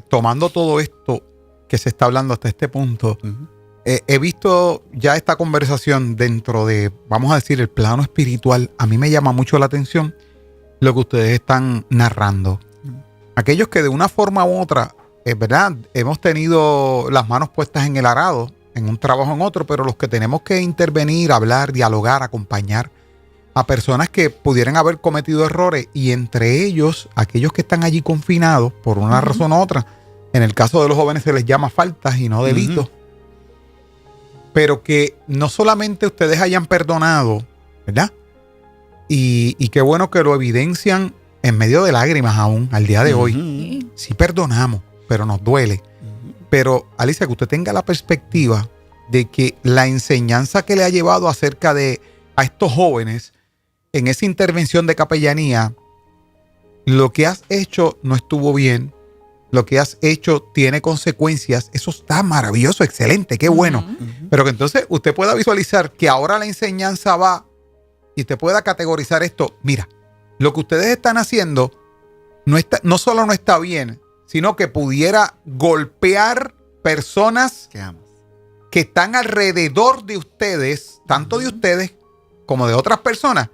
tomando todo esto que se está hablando hasta este punto, he visto ya esta conversación dentro de, vamos a decir, el plano espiritual. A mí me llama mucho la atención lo que ustedes están narrando. Aquellos que de una forma u otra, ¿verdad? Hemos tenido las manos puestas en el arado, en un trabajo en otro, pero los que tenemos que intervenir, hablar, dialogar, acompañar a personas que pudieran haber cometido errores, y entre ellos aquellos que están allí confinados por una razón u otra. En el caso de los jóvenes se les llama faltas y no delitos. Pero que no solamente ustedes hayan perdonado, ¿verdad? Y qué bueno que lo evidencian en medio de lágrimas aún al día de hoy. Sí perdonamos, pero nos duele. Pero, Alicia, que usted tenga la perspectiva de que la enseñanza que le ha llevado acerca de a estos jóvenes en esa intervención de capellanía, lo que has hecho no estuvo bien, lo que has hecho tiene consecuencias, eso está maravilloso, excelente, qué bueno. Pero que entonces usted pueda visualizar que ahora la enseñanza va y usted pueda categorizar esto. Mira, lo que ustedes están haciendo no solo no está bien, sino que pudiera golpear personas que están alrededor de ustedes, tanto de ustedes como de otras personas,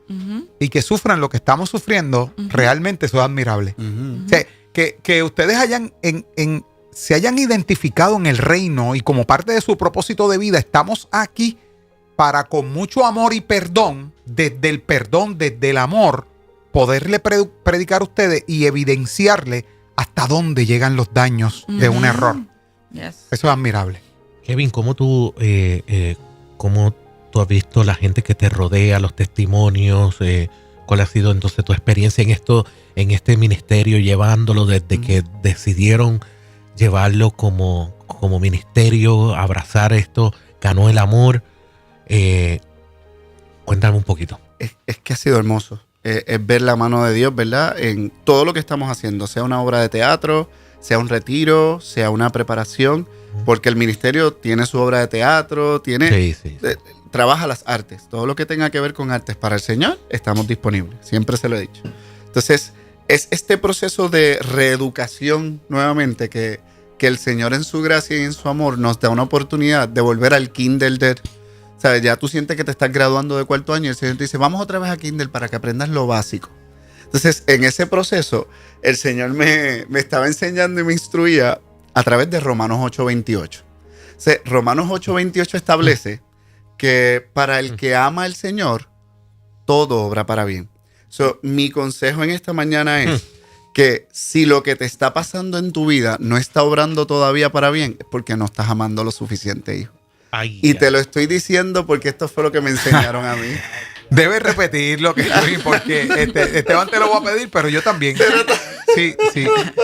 y que sufran lo que estamos sufriendo. Realmente eso es admirable. O sea, que ustedes se hayan identificado en el reino y como parte de su propósito de vida, estamos aquí para, con mucho amor y perdón, desde el amor, poderle predicar a ustedes y evidenciarle hasta dónde llegan los daños de un error. Yes. Eso es admirable. Kevin, ¿cómo tú has visto la gente que te rodea, los testimonios? ¿Cuál ha sido entonces tu experiencia en este ministerio, llevándolo desde que decidieron llevarlo como ministerio, abrazar esto, ganó el amor? Cuéntame un poquito. Es que ha sido hermoso. Es ver la mano de Dios, ¿verdad? En todo lo que estamos haciendo, sea una obra de teatro, sea un retiro, sea una preparación, porque el ministerio tiene su obra de teatro, trabaja las artes. Todo lo que tenga que ver con artes para el Señor, estamos disponibles. Siempre se lo he dicho. Entonces, es este proceso de reeducación nuevamente que el Señor en su gracia y en su amor nos da una oportunidad de volver al kinder. ¿Sabes? Ya tú sientes que te estás graduando de cuarto año y el Señor te dice, vamos otra vez a kinder para que aprendas lo básico. Entonces, en ese proceso, el Señor me estaba enseñando y me instruía a través de Romanos 8:28. O sea, Romanos 8:28 establece que para el que ama al Señor, todo obra para bien. Mi consejo en esta mañana es que si lo que te está pasando en tu vida no está obrando todavía para bien, es porque no estás amando lo suficiente, hijo. Te lo estoy diciendo porque esto fue lo que me enseñaron a mí. Debes repetirlo, porque Esteban te lo voy a pedir, pero yo también. Sí.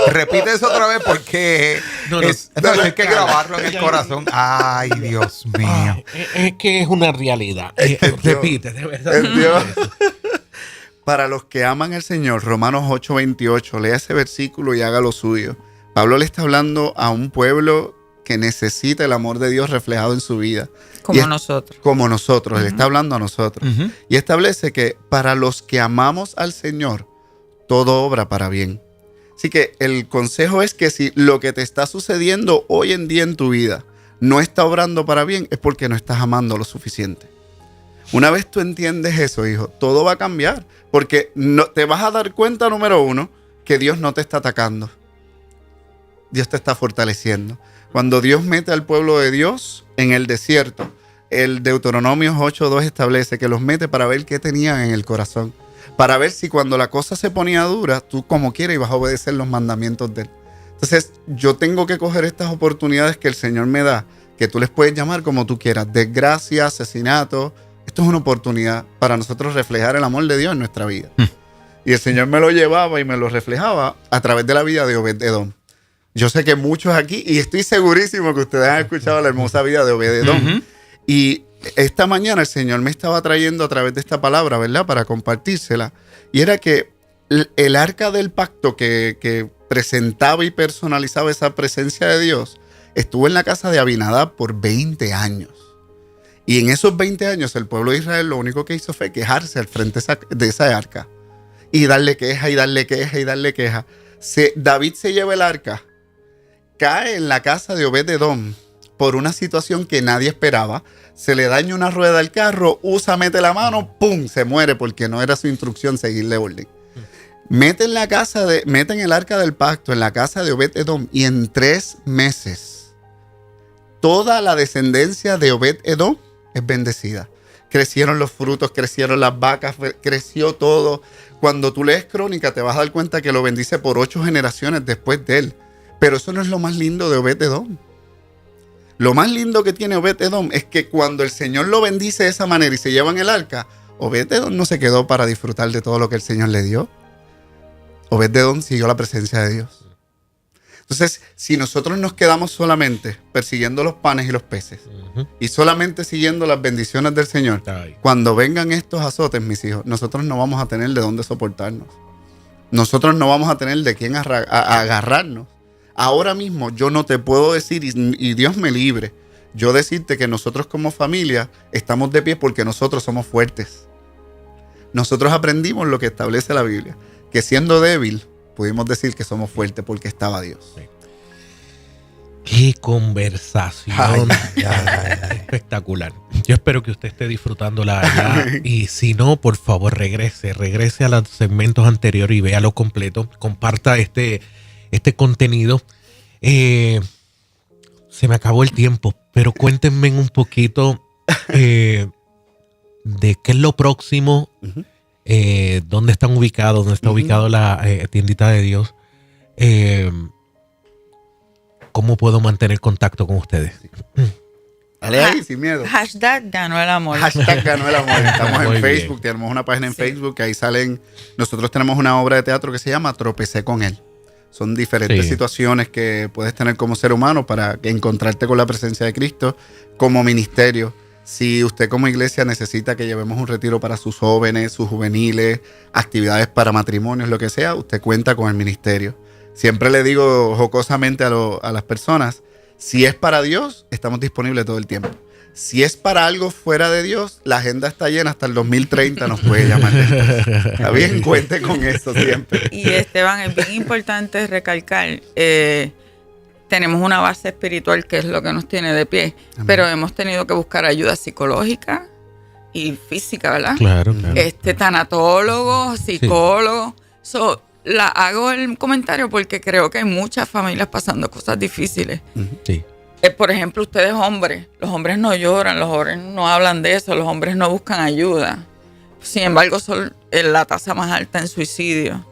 Repite eso otra vez porque hay que grabarlo en el corazón. Ay, Dios mío. Es que es una realidad. Repite, de verdad. Para los que aman al Señor, Romanos 8:28, lea ese versículo y haga lo suyo. Pablo le está hablando a un pueblo que necesita el amor de Dios reflejado en su vida. Como nosotros. Como nosotros. Él está hablando a nosotros. Y establece que para los que amamos al Señor, todo obra para bien. Así que el consejo es que si lo que te está sucediendo hoy en día en tu vida no está obrando para bien, es porque no estás amando lo suficiente. Una vez tú entiendes eso, hijo, todo va a cambiar. Porque te vas a dar cuenta, número uno, que Dios no te está atacando. Dios te está fortaleciendo. Cuando Dios mete al pueblo de Dios en el desierto, el Deuteronomio 8:2 establece que los mete para ver qué tenían en el corazón, para ver si cuando la cosa se ponía dura, tú como quieras ibas a obedecer los mandamientos de Él. Entonces, yo tengo que coger estas oportunidades que el Señor me da, que tú les puedes llamar como tú quieras, desgracia, asesinato. Esto es una oportunidad para nosotros reflejar el amor de Dios en nuestra vida. Y el Señor me lo llevaba y me lo reflejaba a través de la vida de Obed-Edom. Yo sé que muchos aquí, y estoy segurísimo que ustedes han escuchado la hermosa vida de Obed-Edom. Y esta mañana el Señor me estaba trayendo a través de esta palabra, ¿verdad? Para compartírsela. Y era que el arca del pacto que presentaba y personalizaba esa presencia de Dios estuvo en la casa de Abinadab por 20 años. Y en esos 20 años el pueblo de Israel lo único que hizo fue quejarse al frente de esa arca. Y darle queja, y darle queja, y darle queja. David se lleva el arca, cae en la casa de Obed-Edom por una situación que nadie esperaba. Se le daña una rueda al carro, mete la mano, ¡pum! Se muere porque no era su instrucción seguirle orden. Meten el arca del pacto en la casa de Obed-Edom y en 3 meses toda la descendencia de Obed-Edom es bendecida. Crecieron los frutos, crecieron las vacas, creció todo. Cuando tú lees Crónica te vas a dar cuenta que lo bendice por 8 generaciones después de él. Pero eso no es lo más lindo de Obed-Edom. Lo más lindo que tiene Obed-Edom es que cuando el Señor lo bendice de esa manera y se llevan el arca, Obed-Edom no se quedó para disfrutar de todo lo que el Señor le dio. Obed-Edom siguió la presencia de Dios. Entonces, si nosotros nos quedamos solamente persiguiendo los panes y los peces y solamente siguiendo las bendiciones del Señor, cuando vengan estos azotes, mis hijos, nosotros no vamos a tener de dónde soportarnos. Nosotros no vamos a tener de quién agarrarnos. Ahora mismo yo no te puedo decir, y Dios me libre, yo decirte que nosotros como familia estamos de pie porque nosotros somos fuertes. Nosotros aprendimos lo que establece la Biblia, que siendo débil, pudimos decir que somos fuertes porque estaba Dios. Sí. ¡Qué conversación! Espectacular. Yo espero que usted esté disfrutándola allá. Y si no, por favor, regrese a los segmentos anteriores y véalo completo. Comparta este contenido. Se me acabó el tiempo, pero cuéntenme un poquito de qué es lo próximo. ¿Dónde están ubicados? ¿Dónde está ubicado la tiendita de Dios? ¿Cómo puedo mantener contacto con ustedes? Dale ahí, sin miedo. Hashtag ganó el amor. Hashtag ganó el amor. Estamos Muy en bien. Facebook, tenemos una página en Facebook que ahí salen. Nosotros tenemos una obra de teatro que se llama Tropecé con él. Son diferentes situaciones que puedes tener como ser humano para encontrarte con la presencia de Cristo como ministerio. Si usted como iglesia necesita que llevemos un retiro para sus jóvenes, sus juveniles, actividades para matrimonios, lo que sea, usted cuenta con el ministerio. Siempre le digo jocosamente a las personas, si es para Dios, estamos disponibles todo el tiempo. Si es para algo fuera de Dios, la agenda está llena hasta el 2030, nos puede llamar. Está bien, cuente con eso siempre. Y Esteban, es bien importante recalcar, tenemos una base espiritual que es lo que nos tiene de pie, pero hemos tenido que buscar ayuda psicológica y física, ¿verdad? Claro. Tanatólogo, psicólogo. Hago el comentario porque creo que hay muchas familias pasando cosas difíciles. Sí. Por ejemplo, ustedes hombres, los hombres no lloran, los hombres no hablan de eso, los hombres no buscan ayuda. Sin embargo, son la tasa más alta en suicidio.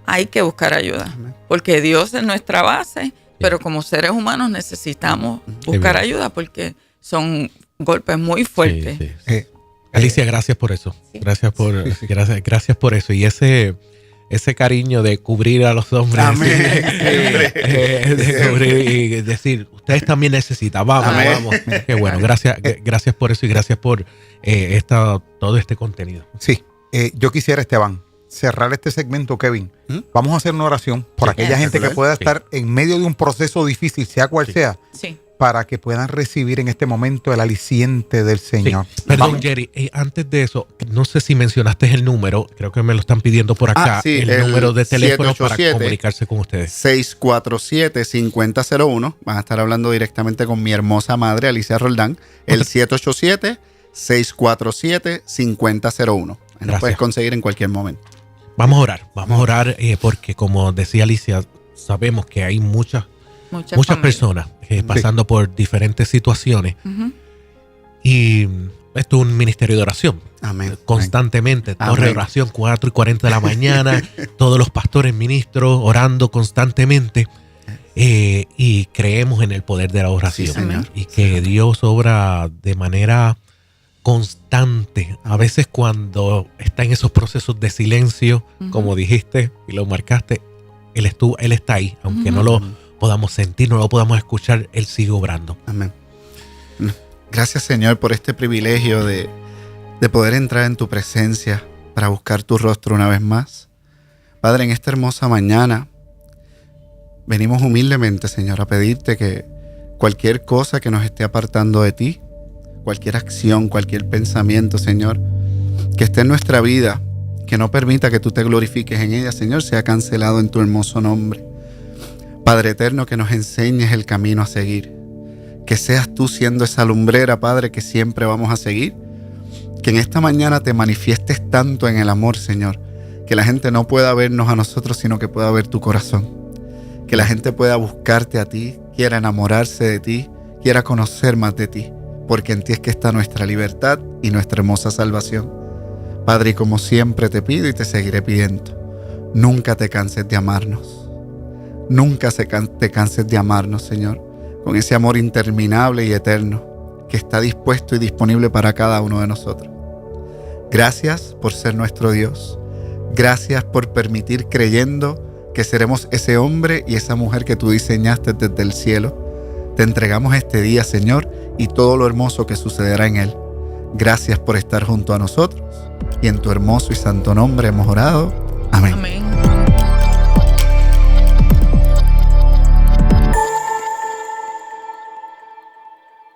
Hay que buscar ayuda, porque Dios es nuestra base, pero como seres humanos necesitamos buscar ayuda porque son golpes muy fuertes. Sí. Alicia, gracias por eso. Gracias por eso. Y ese cariño de cubrir a los hombres. Amén. De cubrir y decir, ustedes también necesitan. Vamos. Qué bueno. Gracias por eso y gracias por todo este contenido. Sí. Yo quisiera, Esteban, cerrar este segmento, Kevin. Vamos a hacer una oración por aquella gente que pueda estar en medio de un proceso difícil, sea cual sea. Sí. Para que puedan recibir en este momento el aliciente del Señor. Sí. Perdón, Vamos. Jerry, antes de eso, no sé si mencionaste el número, creo que me lo están pidiendo por acá, Sí, el número de teléfono 787, para comunicarse con ustedes. 647-5001. Van a estar hablando directamente con mi hermosa madre, Alicia Roldán. El 787-647-5001. Nos puedes conseguir en cualquier momento. Vamos a orar porque como decía Alicia, sabemos que hay muchas personas pasando por diferentes situaciones. Y esto es un ministerio de oración. Amén. Constantemente, Amén. torre de oración, 4:40 de la mañana, todos los pastores, ministros, orando constantemente. Y creemos en el poder de la oración. Sí, Señor. Y que Dios obra de manera constante. A veces cuando está en esos procesos de silencio, como dijiste y lo marcaste, Él está ahí. Aunque no lo podamos sentir, no lo podamos escuchar, Él sigue obrando. Amén. Gracias, Señor, por este privilegio de poder entrar en tu presencia para buscar tu rostro una vez más. Padre, en esta hermosa mañana venimos humildemente, Señor, a pedirte que cualquier cosa que nos esté apartando de ti, cualquier acción, cualquier pensamiento, Señor, que esté en nuestra vida, que no permita que tú te glorifiques en ella, Señor, sea cancelado en tu hermoso nombre. Padre eterno, que nos enseñes el camino a seguir. Que seas tú siendo esa lumbrera, Padre, que siempre vamos a seguir. Que en esta mañana te manifiestes tanto en el amor, Señor, que la gente no pueda vernos a nosotros, sino que pueda ver tu corazón. Que la gente pueda buscarte a ti, quiera enamorarse de ti, quiera conocer más de ti, porque en ti es que está nuestra libertad y nuestra hermosa salvación. Padre, y como siempre te pido y te seguiré pidiendo, nunca te canses de amarnos. Nunca te canses de amarnos, Señor, con ese amor interminable y eterno que está dispuesto y disponible para cada uno de nosotros. Gracias por ser nuestro Dios. Gracias por permitir, creyendo que seremos ese hombre y esa mujer que tú diseñaste desde el cielo. Te entregamos este día, Señor, y todo lo hermoso que sucederá en él. Gracias por estar junto a nosotros, y en tu hermoso y santo nombre hemos orado. Amén. Amén.